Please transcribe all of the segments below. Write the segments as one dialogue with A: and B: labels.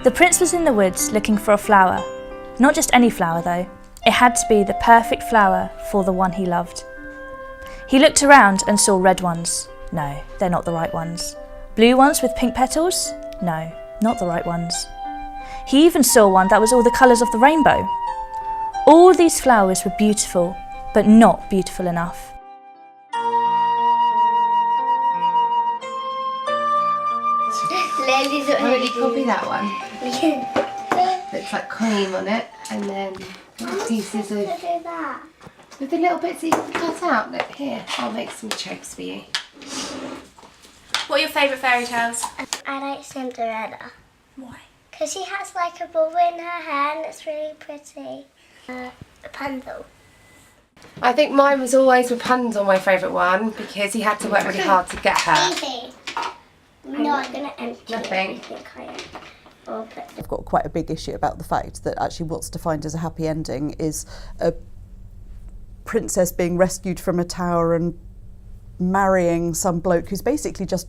A: The prince was in the woods looking for a flower. Not just any flower though. It had to be the perfect flower for the one he loved. He looked around and saw red ones. No, they're not the right ones. Blue ones with pink petals? No, not the right ones. He even saw one that was all the colours of the rainbow. All these flowers were beautiful, but not beautiful enough.
B: Why don't you copy that one? Looks like cream on it, and then little pieces of... With the little bits that you can cut out. Look here, I'll make some shapes for you. What are your favourite fairy tales?
C: I like Cinderella.
B: Why?
C: Because she has like a ball in her hair and it's really pretty. Rapunzel.
B: I think mine was always Rapunzel, my favourite one, because he had to work really hard to get her.
C: Easy. No, I'm going to empty
B: Nothing.
D: I've got quite a big issue about the fact that actually what's defined as a happy ending is a princess being rescued from a tower and marrying some bloke who's basically just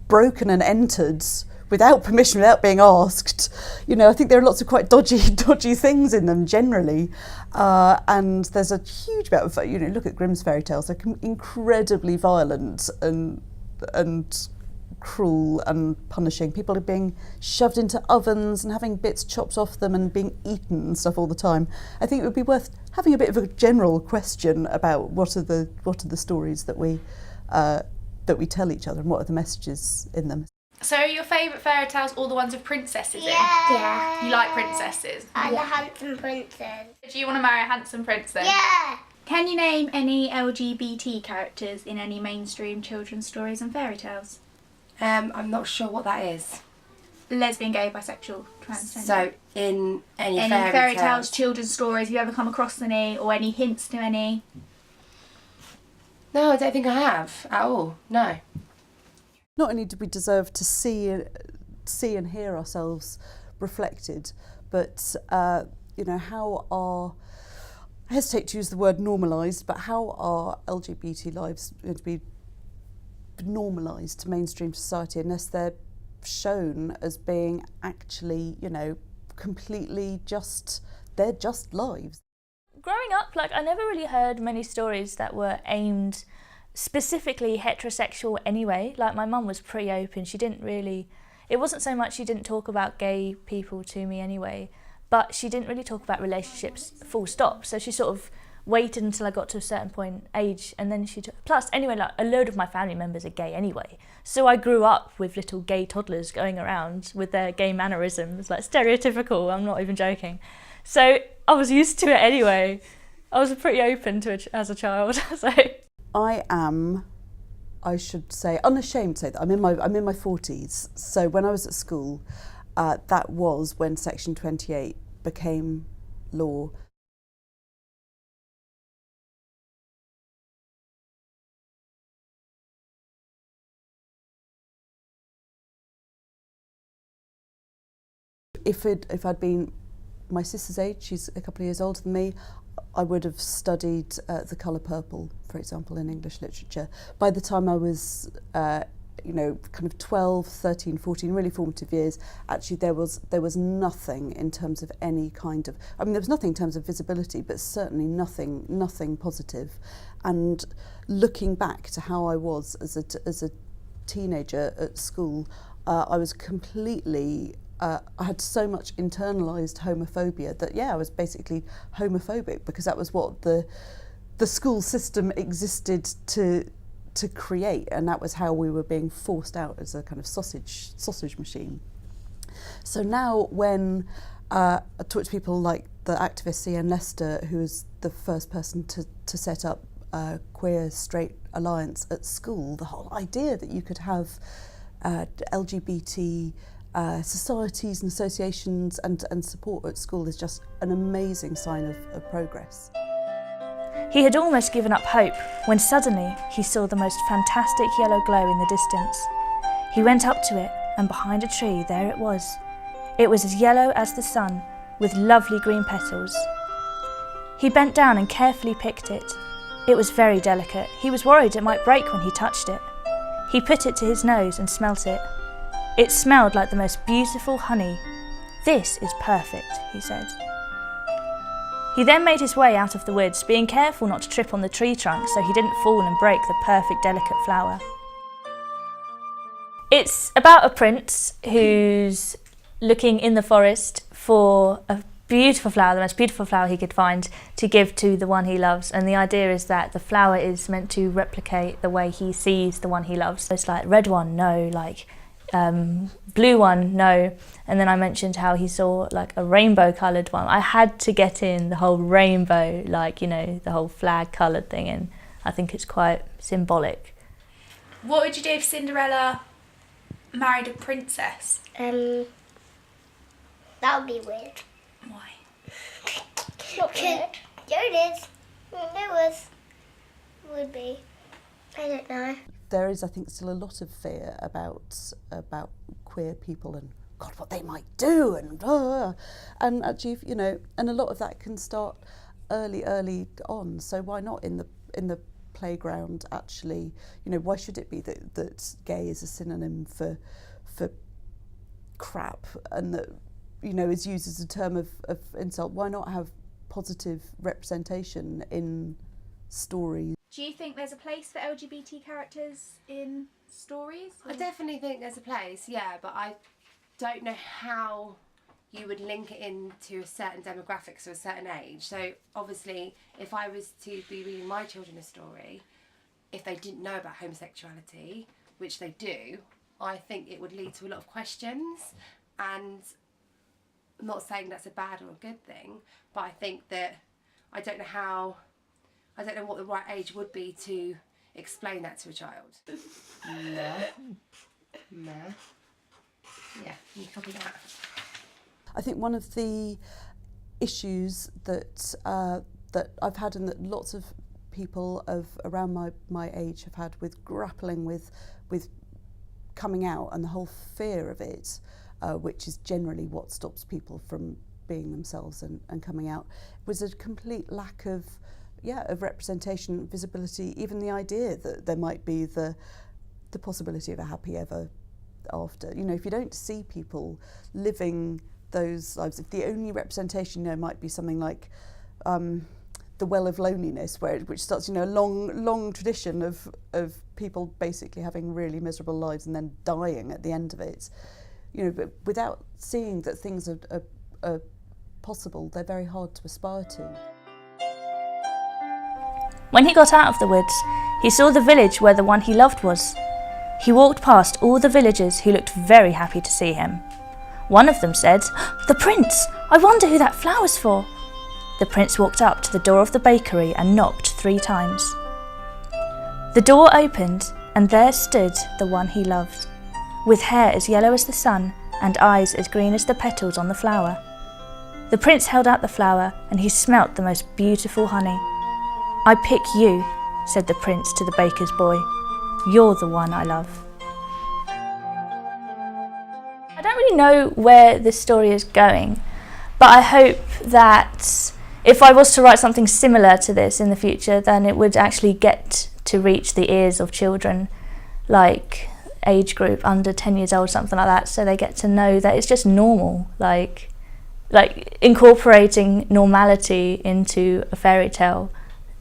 D: broken and entered without permission, without being asked. You know, I think there are lots of quite dodgy things in them generally, and there's a huge amount of, you know, look at Grimm's fairy tales, they're incredibly violent and cruel and punishing. People are being shoved into ovens and having bits chopped off them and being eaten and stuff all the time. I think it would be worth having a bit of a general question about what are the stories that we tell each other and what are the messages in them.
E: So are your favourite fairy tales all the ones with princesses in?
C: Yeah.
E: You like princesses?
C: And the handsome princess.
E: Do you want to marry a handsome prince then?
C: Yeah.
F: Can you name any LGBT characters in any mainstream children's stories and fairy tales?
B: I'm not sure what that is.
F: Lesbian, gay, bisexual, transgender.
B: So, in any
F: fairy tales, children's stories, have you ever come across any, or any hints to any?
B: No, I don't think I have at all. No.
D: Not only do we deserve to see and hear ourselves reflected, but you know, how are, I hesitate to use the word normalised, but how are LGBT lives going to be normalised to mainstream society unless they're shown as being actually, you know, completely they're just lives.
A: Growing up, like, I never really heard many stories that were aimed specifically heterosexual anyway. Like, my mum was pretty open. She didn't really, it wasn't so much she didn't talk about gay people to me anyway, but she didn't really talk about relationships full stop. So she sort of waited until I got to a certain age, and then plus anyway, like, a load of my family members are gay anyway, so I grew up with little gay toddlers going around with their gay mannerisms, like stereotypical, I'm not even joking. So I was used to it anyway. I was pretty open to it as a child. So
D: I am, I should say, unashamed to say that I'm in my 40s. So when I was at school, that was when Section 28 became law. If I'd been my sister's age, she's a couple of years older than me, I would have studied the colour purple, for example, in English literature. By the time I was, you know, kind of 12, 13, 14, really formative years, actually there was nothing in terms of any kind of, I mean, there was nothing in terms of visibility, but certainly nothing positive. And looking back to how I was as a teenager at school, I was completely, I had so much internalised homophobia that, yeah, I was basically homophobic because that was what the school system existed to create, and that was how we were being forced out as a kind of sausage machine. So now when I talk to people like the activist Ian Lester, who was the first person to set up Queer Straight Alliance at school, the whole idea that you could have LGBT societies and associations and support at school is just an amazing sign of progress.
A: he had almost given up hope when suddenly he saw the most fantastic yellow glow in the distance. He went up to it, and behind a tree there it was. It was as yellow as the sun, with lovely green petals. He bent down and carefully picked it. It was very delicate. He was worried it might break when he touched it. He put it to his nose and smelt it. It smelled like the most beautiful honey. "This is perfect," he said. He then made his way out of the woods, being careful not to trip on the tree trunk so he didn't fall and break the perfect delicate flower. It's about a prince who's looking in the forest for a beautiful flower, the most beautiful flower he could find, to give to the one he loves. And the idea is that the flower is meant to replicate the way he sees the one he loves. So it's like red one, no, like blue one, no. And then I mentioned how he saw like a rainbow coloured one. I had to get in the whole rainbow, like, you know, the whole flag coloured thing in. I think it's quite symbolic.
E: What would you do if Cinderella married a princess?
C: That would be weird.
E: Why?
C: Not weird. Yeah, it is. It would be. I don't know.
D: There is, I think, still a lot of fear about queer people and God, what they might do, and actually, you know, and a lot of that can start early on. So why not in the playground? Actually, you know, why should it be that gay is a synonym for crap, and that, you know, is used as a term of insult? Why not have positive representation in stories?
F: Do you think there's a place for LGBT characters in stories?
B: I definitely think there's a place, yeah, but I don't know how you would link it into a certain demographic, so a certain age. So obviously, if I was to be reading my children a story, if they didn't know about homosexuality, which they do, I think it would lead to a lot of questions. And I'm not saying that's a bad or a good thing, but I think that I don't know what the right age would be to explain that to a child. No. Yeah, you copy that.
D: I think one of the issues that I've had, and that lots of people around my age have had with grappling with coming out and the whole fear of it, which is generally what stops people from being themselves and coming out, was a complete lack of representation, visibility, even the idea that there might be the possibility of a happy ever after. You know, if you don't see people living those lives, if the only representation, you know, might be something like the Well of Loneliness, which starts, you know, a long tradition of people basically having really miserable lives and then dying at the end of it. You know, but without seeing that things are possible, they're very hard to aspire to.
A: When he got out of the woods, he saw the village where the one he loved was. He walked past all the villagers who looked very happy to see him. One of them said, "The prince! I wonder who that flower's for." The prince walked up to the door of the bakery and knocked 3 times. The door opened, and there stood the one he loved, with hair as yellow as the sun and eyes as green as the petals on the flower. The prince held out the flower, and he smelt the most beautiful honey. "I pick you," said the prince to the baker's boy. "You're the one I love." I don't really know where this story is going, but I hope that if I was to write something similar to this in the future, then it would actually get to reach the ears of children, like age group under 10 years old, something like that, so they get to know that it's just normal, like incorporating normality into a fairy tale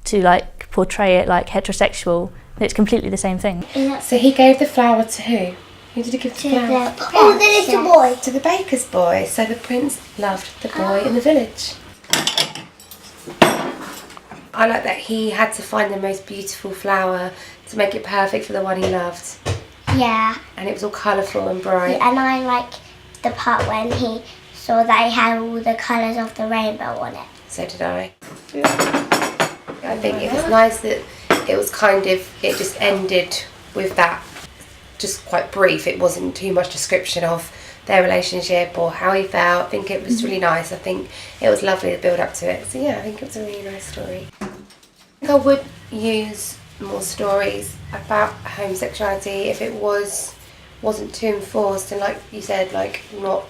A: to like portray it like heterosexual. It's completely the same thing.
B: So he gave the flower to who? Who did he give the flower?
C: Oh, the little boy.
B: To the baker's boy. So the prince loved the boy in the village. I like that he had to find the most beautiful flower to make it perfect for the one he loved.
C: Yeah.
B: And it was all colourful and bright.
C: And I like the part when he saw that he had all the colours of the rainbow on it.
B: So did I. I think it was nice that it was kind of, it just ended with that, just quite brief. It wasn't too much description of their relationship or how he felt. I think it was really nice. I think it was lovely to build up to it. So yeah, I think it was a really nice story. I think I would use more stories about homosexuality if it wasn't too enforced and, like you said, like not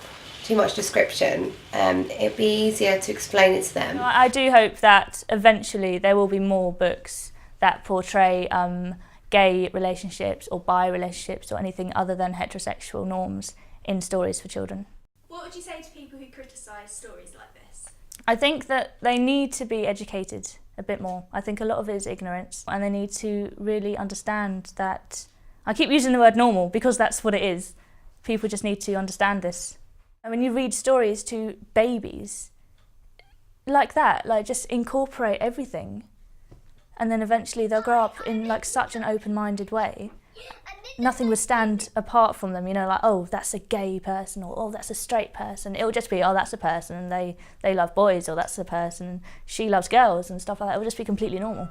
B: too much description. It'd be easier to explain it to them.
A: I do hope that eventually there will be more books that portray gay relationships or bi relationships or anything other than heterosexual norms in stories for children.
E: What
F: would you say to people who criticise stories like this?
A: I think that they need to be educated a bit more. I think a lot of it is ignorance, and they need to really understand that, I keep using the word normal because that's what it is. People just need to understand this. And when you read stories to babies like that, like just incorporate everything, and then eventually they'll grow up in like such an open-minded way. Nothing would stand apart from them, you know, like, oh, that's a gay person, or oh, that's a straight person. It will just be, oh, that's a person and they love boys, or that's a person, she loves girls and stuff like that. It will just be completely normal.